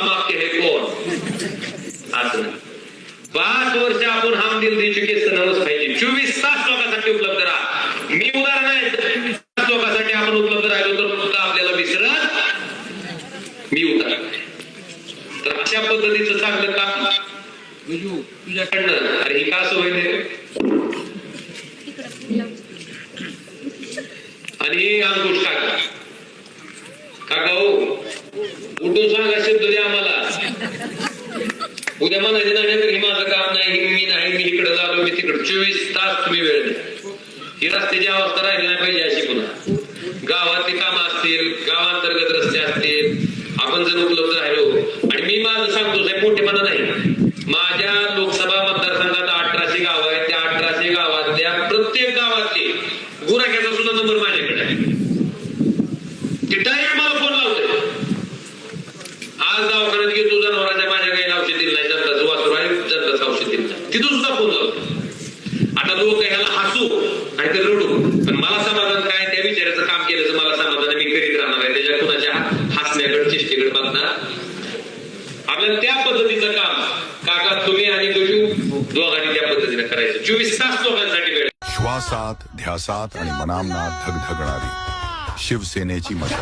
हम आपके है कौन असं 5 वर्ष आपण हम दिल दे चुके सनवस पाहिजे 24 तास लोकांसाठी उपलब्ध राहा मी उदाहरण आहे 24 तास लोकांसाठी आपण उपलब्ध राहिलो तर फक्त आपल्याला विसरत मी उदाहरण तर अशा पद्धतीचं चांगलं काम तुझ्याकडनं अरे ही का असं होईल आणि अंकुश काका उठून सांगा शब्द द्या आम्हाला उद्या म्हणायचे नाही तर हे माझं काम नाही मी नाही मी इकडे झालो मी तिकडे 24 तास तुम्ही वेळ द्या ही रस्त्याची अवस्था राहिली नाही पाहिजे अशी पुन्हा गावातली कामं असतील गावांतर्गत रस्ते असतील आपण जर उपलब्ध राहिलो आणि मी माझं सांगतो साहेब मोठेपणा नाही माझ्या लोकसभा मतदारसंघात 1800 गाव आहेत त्या 1800 गावातल्या प्रत्येक गावातली गुराख्याचा सुद्धा नंबर माझ्याकडे आहे ते डायरेक्ट मला फोन लावतोय आज दवाखान्यात गेलो जनावरांच्या माझ्या गायला औषध दिलं नाही जनताचं वासरू आहे जनताचं औषध दिलं नाही तिथून सुद्धा फोन लावतो आता लोक ह्याला हसू नाही तर रडू पण मला समाधान काय त्या विचाराचं काम केल्याचं मला समाधान मी करीत राहणार आहे त्याच्या कुणाच्या हसण्याकडे चेष्टेकडे बघणार आपल्याला त्या पद्धतीचं काम काका तुम्ही आणि गजू दोघांनी त्या पद्धतीने करायचं 24 तास लोकांसाठी वेळ श्वासात ध्यासात आणि मनामनात धगधगणारी शिवसेनेची मशाल